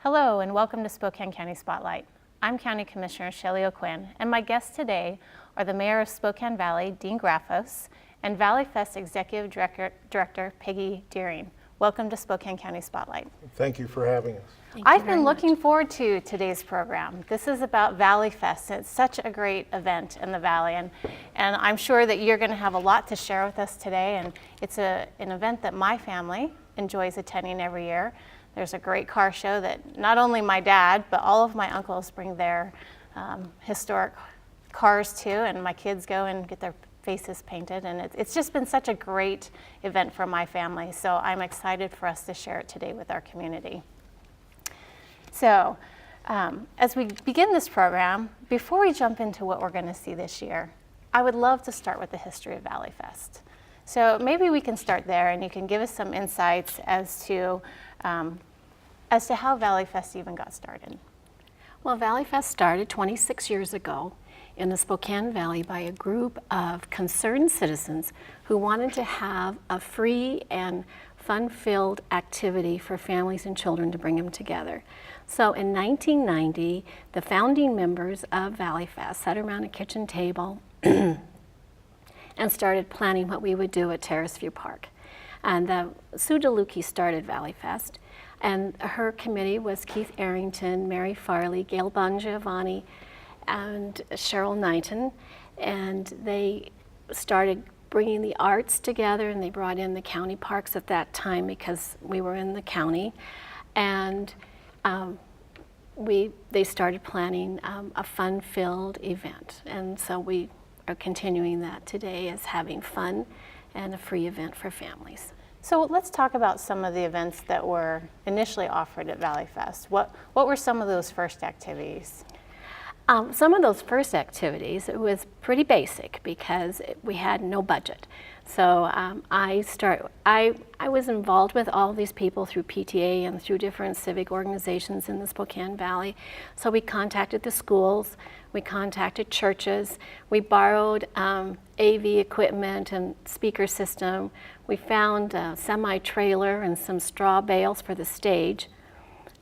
Hello and welcome to Spokane County Spotlight. I'm County Commissioner Shelly O'Quinn, and my guests today are the Mayor of Spokane Valley, Dean Grafos, and Valleyfest Executive Director Peggy Doering. Welcome to Spokane County Spotlight. Thank you for having us. I've been looking forward to today's program. This is about Valleyfest, and it's such a great event in the Valley, and I'm sure that you're going to have a lot to share with us today, and it's an event that my family enjoys attending every year. There's a great car show that not only my dad, but all of my uncles bring their historic cars to, and my kids go and get their faces painted, and it's just been such a great event for my family, so I'm excited for us to share it today with our community. So, as we begin this program, before we jump into what we're going to see this year, I would love to start with the history of Valleyfest. So maybe we can start there, and you can give us some insights as to how Valleyfest even got started. Well, Valleyfest started 26 years ago in the Spokane Valley by a group of concerned citizens who wanted to have a free and fun-filled activity for families and children to bring them together. So in 1990, the founding members of Valleyfest sat around a kitchen table and started planning what we would do at Terrace View Park. And Sue DeLucchi started Valleyfest, and her committee was Keith Arrington, Mary Farley, Gail Bongiovanni, and Cheryl Knighton, and they started bringing the arts together, and they brought in the county parks at that time because we were in the county, and they started planning a fun-filled event, and so we are continuing that today as having fun and a free event for families. So let's talk about some of the events that were initially offered at Valleyfest. What were some of those first activities? Some of those first activities, it was pretty basic because we had no budget. So I was involved with all these people through PTA and through different civic organizations in the Spokane Valley. So we contacted the schools, we contacted churches, we borrowed AV equipment and speaker system. We found a semi-trailer and some straw bales for the stage.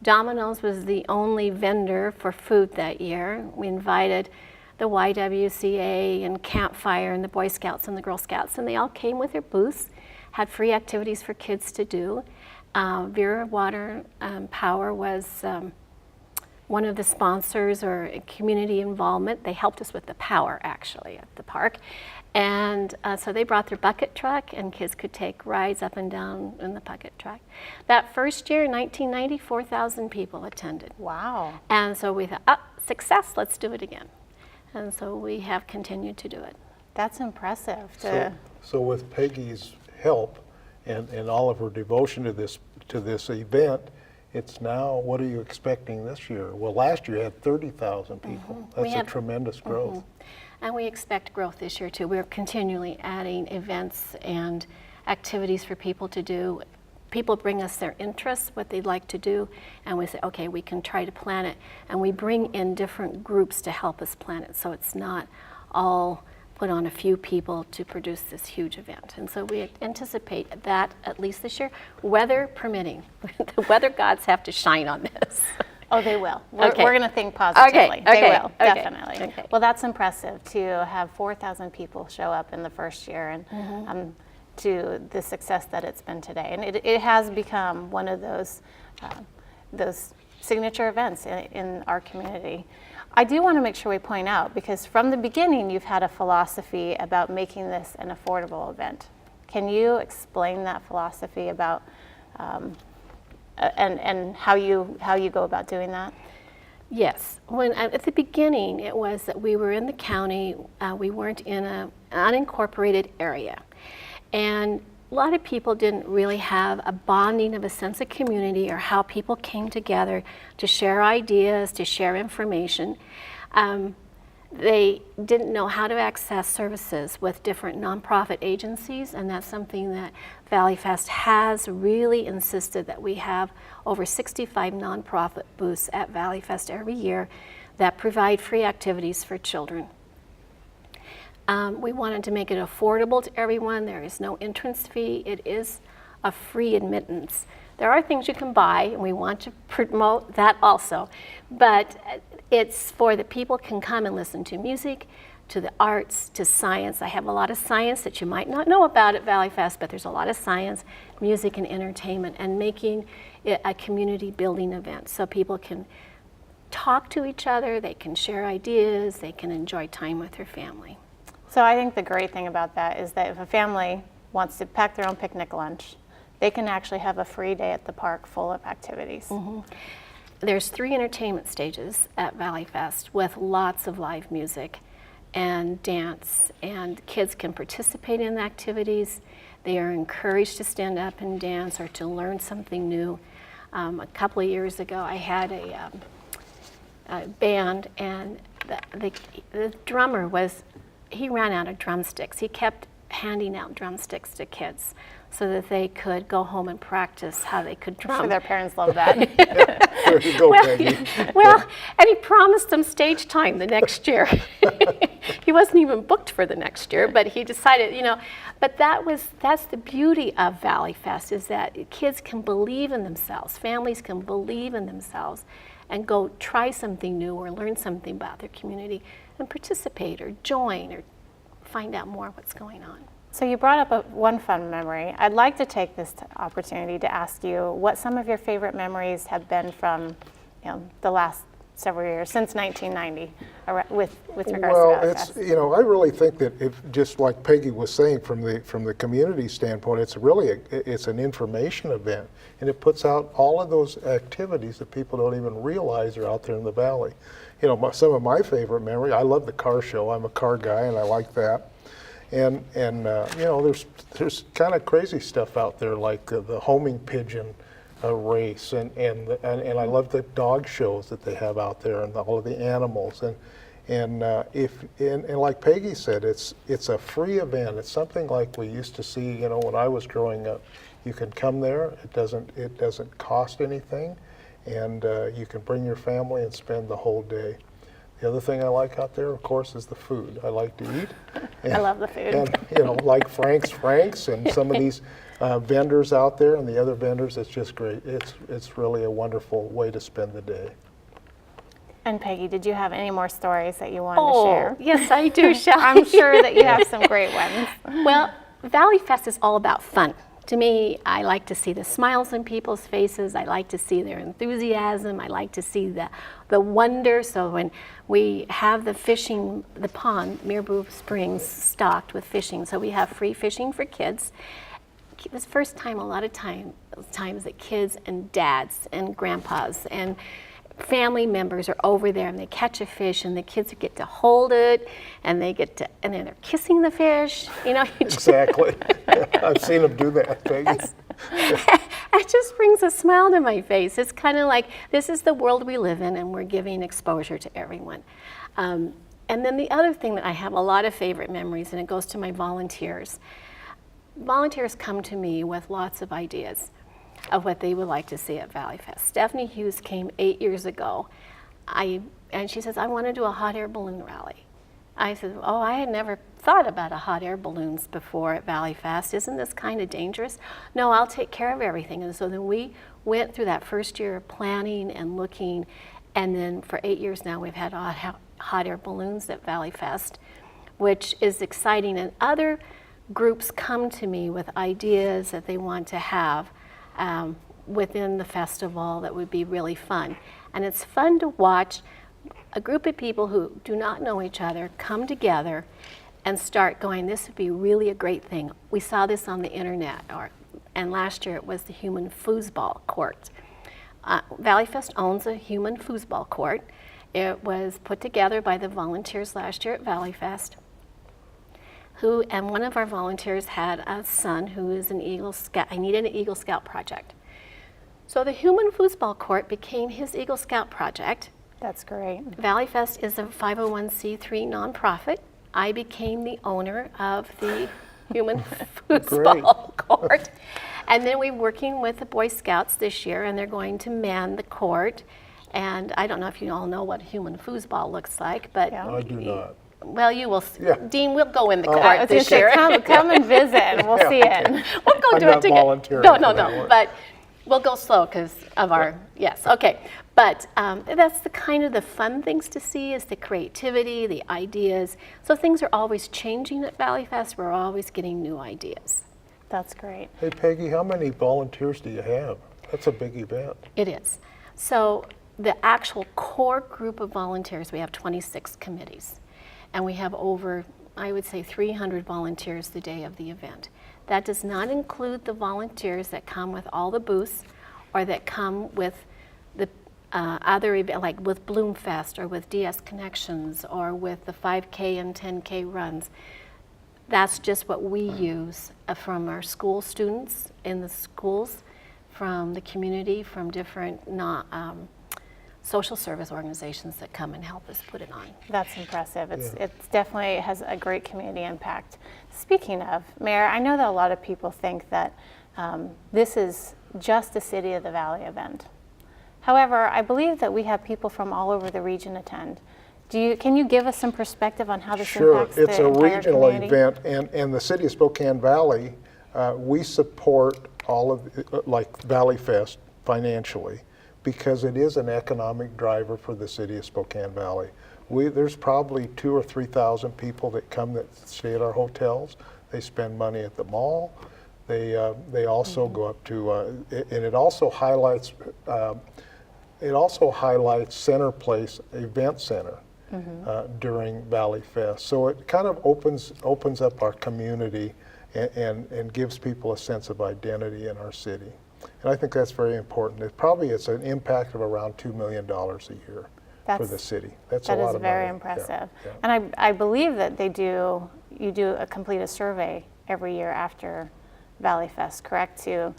Domino's was the only vendor for food that year. We invited the YWCA and Campfire and the Boy Scouts and the Girl Scouts, and they all came with their booths, had free activities for kids to do. Vera Water Power was one of the sponsors or community involvement. They helped us with the power actually at the park. And so they brought their bucket truck, and kids could take rides up and down in the bucket truck. That first year, in 1990, 4,000 people attended. Wow. And so we thought, success, let's do it again. And so we have continued to do it. That's impressive. So with Peggy's help and all of her devotion to this event, it's now, what are you expecting this year? Well, last year you had 30,000 people. That's a tremendous growth. And we expect growth this year too. We're continually adding events and activities for people to do. People bring us their interests, what they'd like to do, and we say, okay, we can try to plan it. And we bring in different groups to help us plan it, so it's not all put on a few people to produce this huge event. And so we anticipate that, at least this year, weather permitting. The weather gods have to shine on this. Oh, they will. We're going to think positively. They will, definitely. Okay. Well, that's impressive to have 4,000 people show up in the first year, and to the success that it's been today. And it has become one of those signature events in our community. I do want to make sure we point out, because from the beginning you've had a philosophy about making this an affordable event. Can you explain that philosophy about and how you go about doing that? Yes. When at the beginning, it was that we were in the county. We weren't in an unincorporated area, and a lot of people didn't really have a bonding of a sense of community or how people came together to share ideas, to share information. They didn't know how to access services with different nonprofit agencies, and that's something that Valleyfest has really insisted that we have over 65 nonprofit booths at Valleyfest every year that provide free activities for children. We wanted to make it affordable to everyone. There is no entrance fee. It is a free admittance. There are things you can buy, and we want to promote that also. But it's for the people can come and listen to music, to the arts, to science. I have a lot of science that you might not know about at Valleyfest, but there's a lot of science, music, and entertainment, and making it a community building event so people can talk to each other, they can share ideas, they can enjoy time with their family. So I think the great thing about that is that if a family wants to pack their own picnic lunch, they can actually have a free day at the park full of activities. There's 3 entertainment stages at Valleyfest with lots of live music and dance, and kids can participate in the activities. They are encouraged to stand up and dance or to learn something new. A couple of years ago, I had a band, and the drummer he ran out of drumsticks. He kept handing out drumsticks to kids so that they could go home and practice how they could drum. I'm sure their parents love that. There you go, Peggy. Well, and he promised them stage time the next year. He wasn't even booked for the next year, but he decided, but that's the beauty of Valleyfest, is that kids can believe in themselves, families can believe in themselves and go try something new or learn something about their community and participate or join or find out more what's going on. So you brought up one fun memory. I'd like to take this opportunity to ask you what some of your favorite memories have been from the last several years, since 1990, with regards to Valleyfest. Well, I really think that if, just like Peggy was saying, from the community standpoint, it's really it's an information event, and it puts out all of those activities that people don't even realize are out there in the valley. Some of my favorite memory, I love the car show. I'm a car guy, and I like that. And there's kind of crazy stuff out there, like the homing pigeon race, and I love the dog shows that they have out there, and all of the animals, and like Peggy said, it's a free event. It's something like we used to see, when I was growing up. You can come there. It doesn't cost anything, and you can bring your family and spend the whole day. The other thing I like out there, of course, is the food. I like to eat. And, I love the food. And, like Frank's and some of these vendors out there and the other vendors, it's just great. It's really a wonderful way to spend the day. And Peggy, did you have any more stories that you wanted to share? Yes, I do, Shelly. I'm sure that you have some great ones. Well, Valleyfest is all about fun. To me, I like to see the smiles on people's faces. I like to see their enthusiasm. I like to see the wonder. So when we have the pond, Mirabou Springs, stocked with fishing, so we have free fishing for kids. This first time, a lot of times that kids and dads and grandpas and family members are over there and they catch a fish and the kids get to hold it and and then they're kissing the fish, Exactly. I've seen them do that, Peggy. It just brings a smile to my face. It's kind of like, this is the world we live in, and we're giving exposure to everyone. And then the other thing that I have a lot of favorite memories, and it goes to my volunteers. Volunteers come to me with lots of ideas of what they would like to see at Valleyfest. Stephanie Hughes came 8 years ago, and she says, I want to do a hot air balloon rally. I said, oh, I had never thought about a hot air balloons before at Valleyfest. Isn't this kind of dangerous? No, I'll take care of everything. And so then we went through that first year of planning and looking, and then for 8 years now we've had hot air balloons at Valleyfest, which is exciting. And other groups come to me with ideas that they want to have within the festival that would be really fun. And it's fun to watch a group of people who do not know each other come together and start going, this would be really a great thing. We saw this on the internet, and last year it was the human foosball court. Valleyfest owns a human foosball court. It was put together by the volunteers last year at Valleyfest, and one of our volunteers had a son who is an Eagle Scout. I needed an Eagle Scout project. So the human foosball court became his Eagle Scout project. That's great. Valleyfest is a 501c3 nonprofit. I became the owner of the human foosball court. And then we're working with the Boy Scouts this year, and they're going to man the court. And I don't know if you all know what human foosball looks like, but I do not. Well, you will. Yeah. Dean, we'll go in the court this year. Come and visit, and we'll see it. We'll go I'm do not it together. volunteering No. for that one. But We'll go slow because of our, yes, okay. But that's the kind of the fun things to see is the creativity, the ideas. So things are always changing at Valleyfest. We're always getting new ideas. That's great. Hey Peggy, how many volunteers do you have? That's a big event. It is. So the actual core group of volunteers, we have 26 committees. And we have over, I would say, 300 volunteers the day of the event. That does not include the volunteers that come with all the booths or that come with the other event, like with Bloomfest or with DS Connections or with the 5K and 10K runs. That's just what we use from our school students in the schools, from the community, from different social service organizations that come and help us put it on. That's impressive. It's definitely has a great community impact. Speaking of, Mayor, I know that a lot of people think that this is just a City of the Valley event. However, I believe that we have people from all over the region attend. Can you give us some perspective on how this impacts the entire Sure, it's a regional community? event, and the City of Spokane Valley, we support all of, like Valleyfest financially, because it is an economic driver for the City of Spokane Valley. There's probably 2,000 or 3,000 people that come that stay at our hotels. They spend money at the mall. They also go up to, and it also highlights Center Place Event Center during Valleyfest. So it kind of opens up our community and gives people a sense of identity in our city. And I think that's very important. It's an impact of around $2 million a year for the city. That's a lot of money. That is very impressive. Yeah. And I believe that you complete a survey every year after Valleyfest, correct? To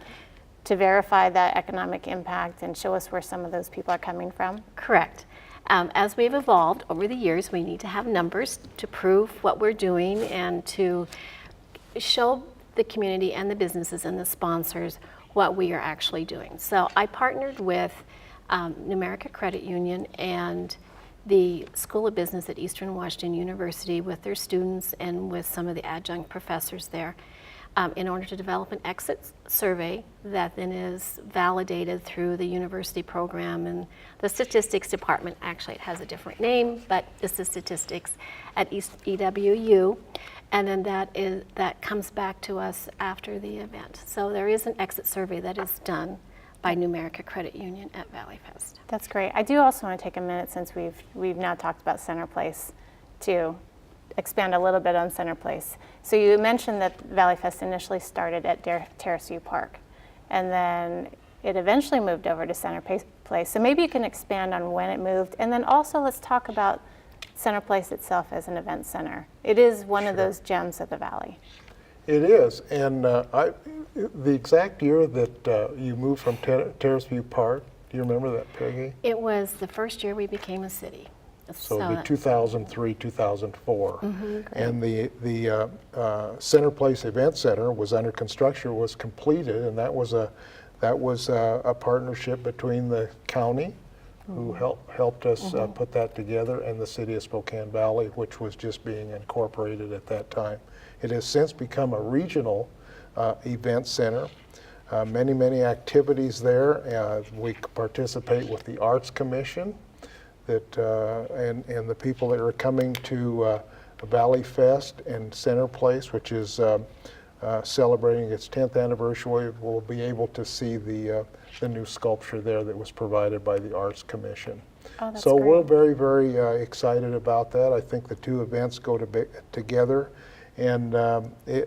verify that economic impact and show us where some of those people are coming from? Correct. As we've evolved over the years, we need to have numbers to prove what we're doing and to show the community and the businesses and the sponsors what we are actually doing. So I partnered with New America Credit Union and the School of Business at Eastern Washington University with their students and with some of the adjunct professors there in order to develop an exit survey that then is validated through the university program and the statistics department. Actually, it has a different name, but it's the statistics at EWU. And then that comes back to us after the event. So there is an exit survey that is done by New America Credit Union at Valleyfest. That's great. I do also want to take a minute, since we've now talked about Center Place, to expand a little bit on Center Place. So you mentioned that Valleyfest initially started at Terrace View Park, and then it eventually moved over to Center Place. So maybe you can expand on when it moved, and then also let's talk about Center Place itself as an event center. It is one of those gems of the Valley. It is, and the exact year that you moved from Terrace View Park, do you remember that, Peggy? It was the first year we became a city. So it'd be 2003, 2004. And the Center Place Event Center was under construction, was completed, and that was a partnership between the county, who helped us put that together, and the City of Spokane Valley, which was just being incorporated at that time. It has since become a regional event center. Many activities there. We participate with the Arts Commission, and the people that are coming to Valleyfest and Center Place, which is celebrating its 10th anniversary. We'll be able to see the new sculpture there that was provided by the Arts Commission. Oh, that's so great. We're very excited about that. I think the two events go together, and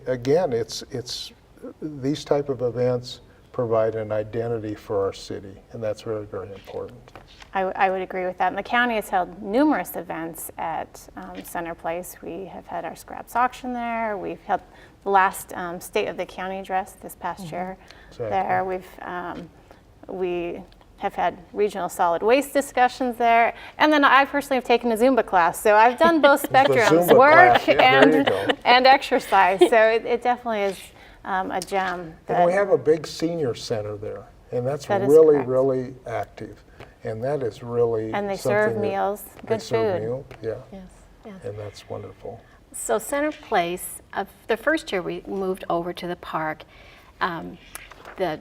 again, it's these type of events provide an identity for our city, and that's very important. I would agree with that. And the county has held numerous events at Center Place. We have had our scraps auction there. We've held the last State of the County address this past year there. We have had regional solid waste discussions there. And then I personally have taken a Zumba class. So I've done both spectrums, Zumba work class. Yeah, there you go. and exercise. So it definitely is a gem. And we have a big senior center there, and that's That is really, correct. really active. And that is really And they something serve that- meals, They good serve food. meal, yeah, Yes. and that's wonderful. So Center Place, the first year we moved over to the park, the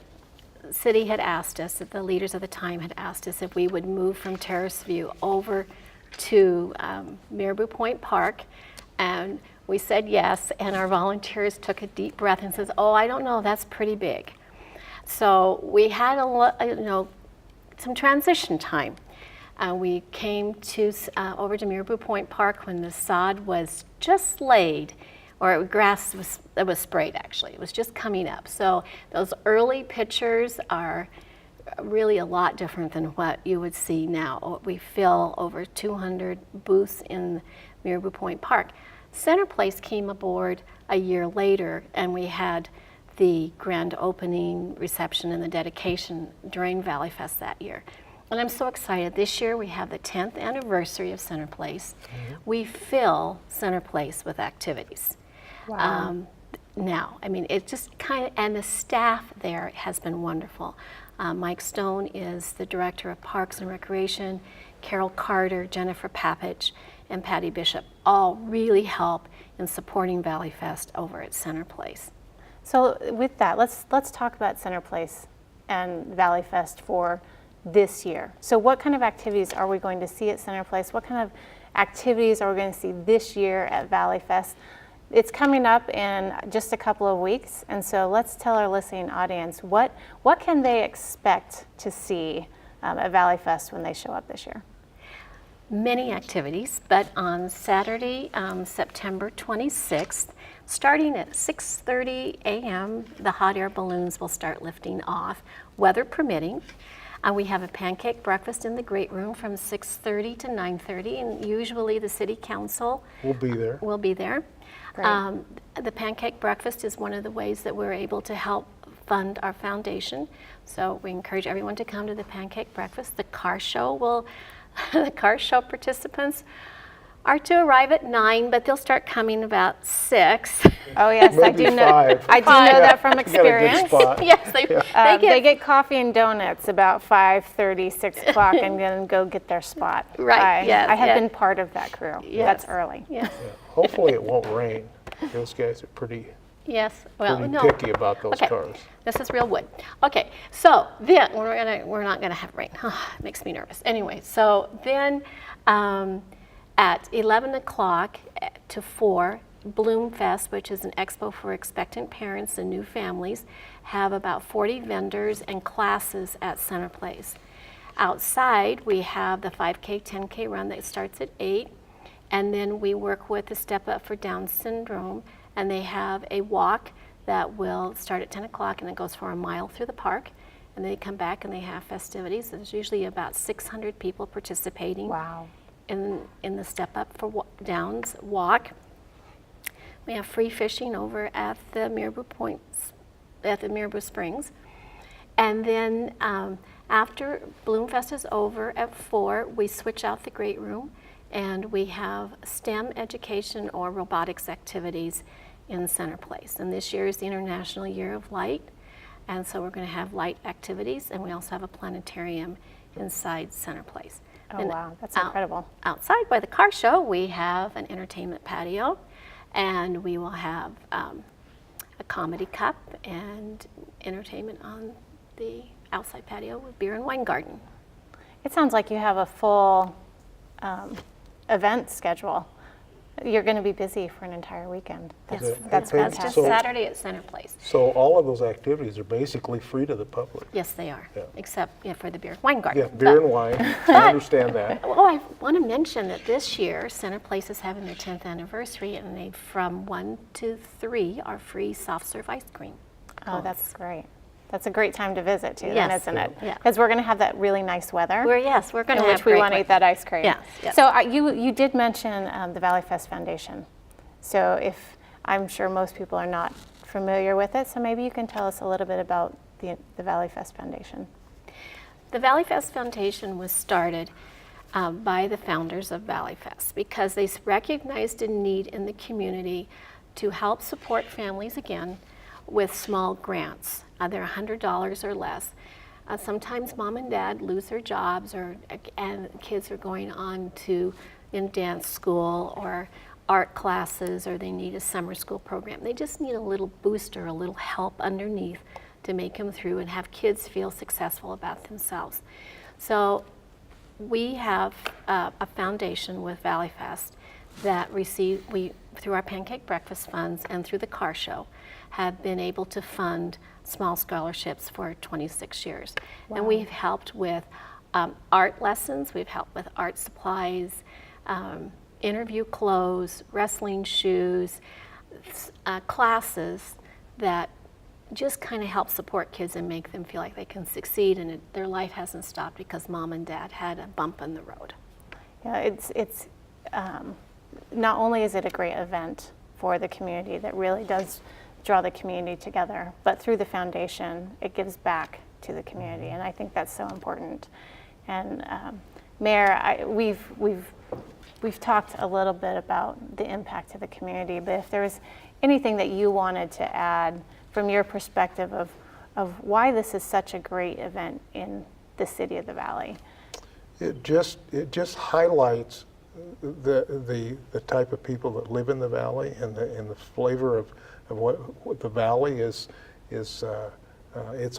city had asked us, the leaders of the time had asked us if we would move from Terrace View over to Marabou Point Park, and we said yes, and our volunteers took a deep breath and says, oh, I don't know, that's pretty big. So we had some transition time. We came to over to Marabou Point Park when the sod was just laid, or grass was sprayed actually. It was just coming up. So those early pictures are really a lot different than what you would see now. We fill over 200 booths in Marabou Point Park. Center Place came aboard a year later, and we had the grand opening reception and the dedication during Valleyfest that year. And I'm so excited. This year we have the 10th anniversary of Center Place. Mm-hmm. We fill Center Place with activities. Wow. Now, I mean, it just kind of, and the staff there has been wonderful. Mike Stone is the Director of Parks and Recreation. Carol Carter, Jennifer Papich, and Patty Bishop all really help in supporting Valleyfest over at Center Place. So with that, let's talk about Center Place and Valleyfest for this year. So what kind of activities are we going to see at Center Place? What kind of activities are we going to see this year at Valleyfest? It's coming up in just a couple of weeks, and so let's tell our listening audience what can they expect to see at Valleyfest when they show up this year? Many activities, but on Saturday, September 26th, starting at 6:30 a.m., the hot air balloons will start lifting off, weather permitting. We have a pancake breakfast in the great room from 6:30 to 9:30, and usually the city council We'll be there. will be there. Great. The pancake breakfast is one of the ways that we're able to help fund our foundation. So we encourage everyone to come to the pancake breakfast. The car show the car show participants are to arrive at 9, but they'll start coming about 6. Oh yes, I Maybe do know. 5. I do know that from You got a good experience. spot. Yes, They get coffee and donuts about 5:30, 6 o'clock, and then go get their spot. Right, yes, I have yes. been part of that crew. Yes. That's early. Yes, Yeah. Hopefully it won't rain. Those guys are pretty yes. Well, pretty no. picky about those Okay. cars. This is real wood. Okay, so then we're not gonna have rain. It makes me nervous. Anyway, so then at 11 o'clock to 4, Bloom Fest, which is an expo for expectant parents and new families, have about 40 vendors and classes at Center Place. Outside, we have the 5K, 10K run that starts at 8, and then we work with the Step Up for Down Syndrome, and they have a walk that will start at 10 o'clock and it goes for a mile through the park, and they come back and they have festivities. There's usually about 600 people participating. Wow. In the Step Up for Downs walk. We have free fishing over at the Marabou Springs. And then after Bloomfest is over at 4, we switch out the great room and we have STEM education or robotics activities in Center Place. And this year is the International Year of Light. And so we're going to have light activities, and we also have a planetarium inside Center Place. Oh And wow, that's incredible. Outside by the car show, we have an entertainment patio, and we will have a comedy cup and entertainment on the outside patio with beer and wine garden. It sounds like you have a full event schedule. You're going to be busy for an entire weekend. Yes, Yeah. That's Okay, that's just fantastic. Saturday at Center Place. So all of those activities are basically free to the public. Yes, they are, Yeah. except for the beer wine garden. Yeah, beer and wine. I understand that. Oh, I want to mention that this year, Center Place is having their 10th anniversary, and they, from 1 to 3, are free soft serve ice cream. Oh, that's great. That's a great time to visit too, then, Yes. isn't it? Yeah. Because we're going to have that really nice weather. We're going to in have which we great want to weather. eat that ice cream. Yes, yes. So you did mention the Valleyfest Foundation. So I'm sure most people are not familiar with it, so maybe you can tell us a little bit about the Valleyfest Foundation. The Valleyfest Foundation was started by the founders of Valleyfest because they recognized a need in the community to help support families again with small grants. They're $100 or less. Sometimes mom and dad lose their jobs, and kids are going on to dance school or art classes, or they need a summer school program. They just need a little booster, a little help underneath to make them through and have kids feel successful about themselves. So we have a foundation with Valleyfest that through our Pancake Breakfast funds and through the car show, have been able to fund small scholarships for 26 years. Wow. And we've helped with art lessons, we've helped with art supplies, interview clothes, wrestling shoes, classes that just kind of help support kids and make them feel like they can succeed and their life hasn't stopped because mom and dad had a bump in the road. Yeah, it's not only is it a great event for the community that really does draw the community together, but through the foundation, it gives back to the community, and I think that's so important. And Mayor, we've talked a little bit about the impact to the community, but if there was anything that you wanted to add from your perspective of why this is such a great event in the city of the Valley. It just highlights the type of people that live in the valley and the flavor of what the valley is. It's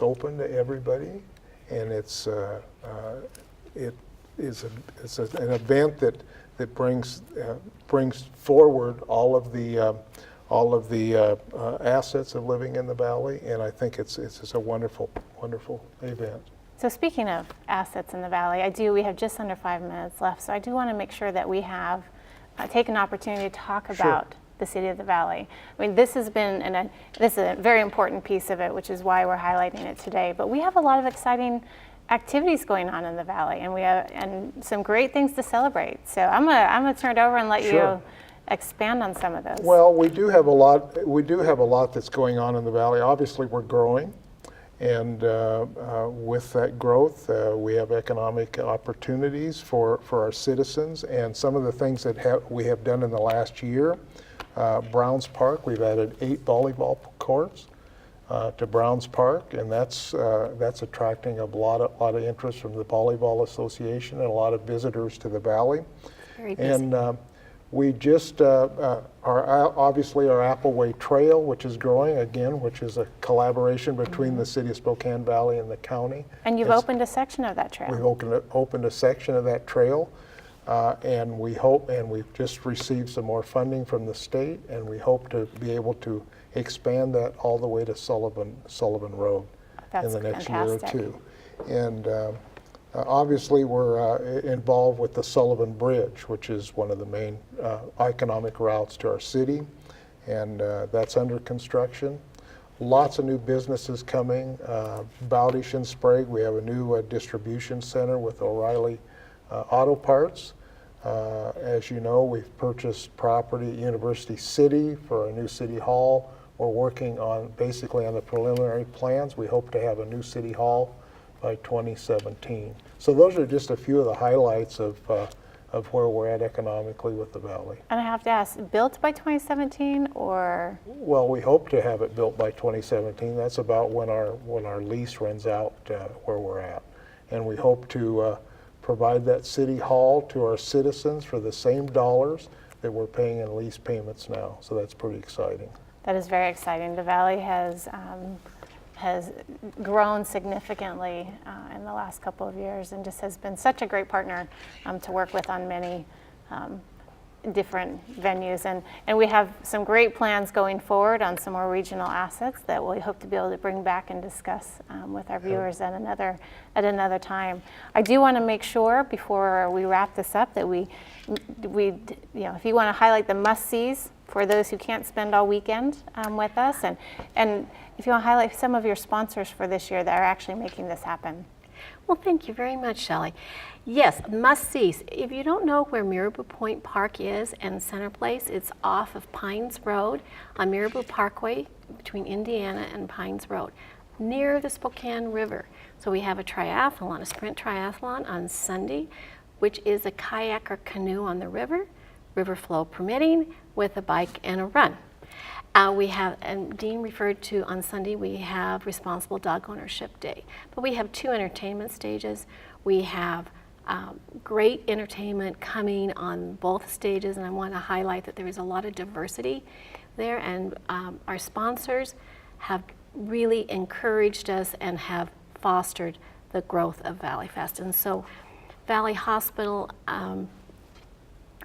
open to everybody, and it's an event that brings forward all of the assets of living in the valley, and I think it's just a wonderful event. So speaking of assets in the valley, we have just under 5 minutes left, so I do want to make sure that we have take an opportunity to talk about the city of the valley. I mean, this has been this is a very important piece of it, which is why we're highlighting it today. But we have a lot of exciting activities going on in the valley, and we have some great things to celebrate. So I'm gonna turn it over and let you expand on some of those. Well, we do have a lot. We do have a lot that's going on in the valley. Obviously, we're growing, and with that growth, we have economic opportunities for our citizens. And some of the things that we have done in the last year, Browns Park, we've added 8 volleyball courts to Browns Park, and that's attracting a lot of interest from the Volleyball Association and a lot of visitors to the valley. Very busy. And we just obviously our Appleway Trail, which is growing again, which is a collaboration between the city of Spokane Valley and the county. And you've opened a section of that trail. We've opened a section of that trail, and we've just received some more funding from the state, and we hope to be able to expand that all the way to Sullivan Road in the next year or two. And obviously, we're involved with the Sullivan Bridge, which is one of the main economic routes to our city, and that's under construction. Lots of new businesses coming. Bowdish and Sprague, we have a new distribution center with O'Reilly Auto Parts. As you know, we've purchased property at University City for a new city hall. We're working basically on the preliminary plans. We hope to have a new city hall by 2017. So those are just a few of the highlights of where we're at economically with the valley. And I have to ask, built by 2017 or? Well, we hope to have it built by 2017. That's about when our lease runs out where we're at. And we hope to provide that city hall to our citizens for the same dollars that we're paying in lease payments now. So that's pretty exciting. That is very exciting. The valley has grown significantly in the last couple of years, and just has been such a great partner to work with on many different venues. And we have some great plans going forward on some more regional assets that we hope to be able to bring back and discuss with our viewers at another time. I do want to make sure before we wrap this up that we if you want to highlight the must-sees for those who can't spend all weekend with us, and if you want to highlight some of your sponsors for this year that are actually making this happen. Well, thank you very much, Shelly. Yes, must-sees. If you don't know where Mirabou Point Park is and Center Place, it's off of Pines Road on Mirabou Parkway between Indiana and Pines Road, near the Spokane River. So we have a triathlon, a sprint triathlon on Sunday, which is a kayak or canoe on the river flow permitting, with a bike and a run. We have, and Dean referred to on Sunday, we have Responsible Dog Ownership Day. But we have 2 entertainment stages. We have great entertainment coming on both stages, and I want to highlight that there is a lot of diversity there, and our sponsors have really encouraged us and have fostered the growth of Valleyfest. And so Valley Hospital,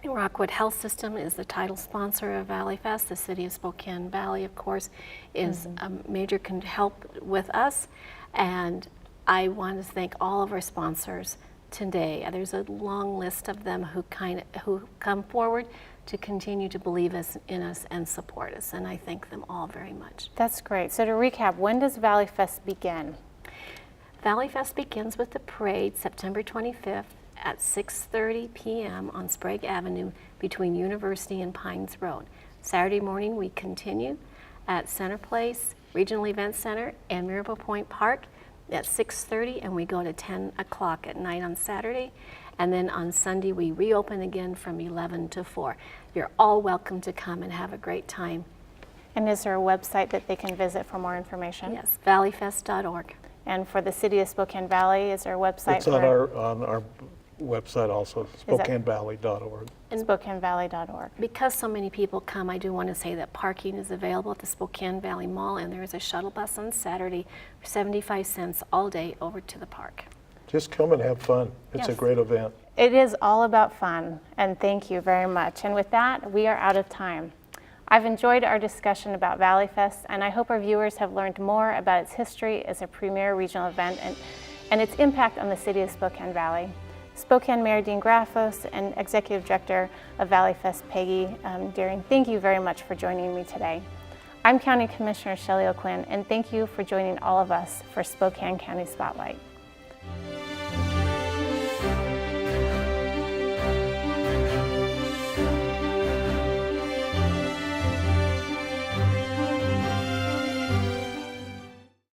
Rockwood Health System is the title sponsor of Valleyfest. The city of Spokane Valley, of course, is a major help with us. And I want to thank all of our sponsors today. There's a long list of them who come forward to continue to believe in us and support us, and I thank them all very much. That's great. So to recap, when does Valleyfest begin? Valleyfest begins with the parade September 25th at 6:30 p.m. on Sprague Avenue between University and Pines Road. Saturday morning we continue at Center Place, Regional Event Center, and Miracle Point Park at 6:30, and we go to 10 o'clock at night on Saturday. And then on Sunday, we reopen again from 11 to 4. You're all welcome to come and have a great time. And is there a website that they can visit for more information? Yes, valleyfest.org. And for the city of Spokane Valley, is there a website? It's on our website also, SpokaneValley.org. SpokaneValley.org. Because so many people come, I do want to say that parking is available at the Spokane Valley Mall, and there is a shuttle bus on Saturday for 75 cents all day over to the park. Just come and have fun. It's a Yes. great event. It is all about fun, and thank you very much. And with that, we are out of time. I've enjoyed our discussion about Valleyfest, and I hope our viewers have learned more about its history as a premier regional event and its impact on the city of Spokane Valley. Spokane Mayor Dean Grafos and Executive Director of Valleyfest, Peggy Doering, thank you very much for joining me today. I'm County Commissioner Shelly O'Quinn, and thank you for joining all of us for Spokane County Spotlight.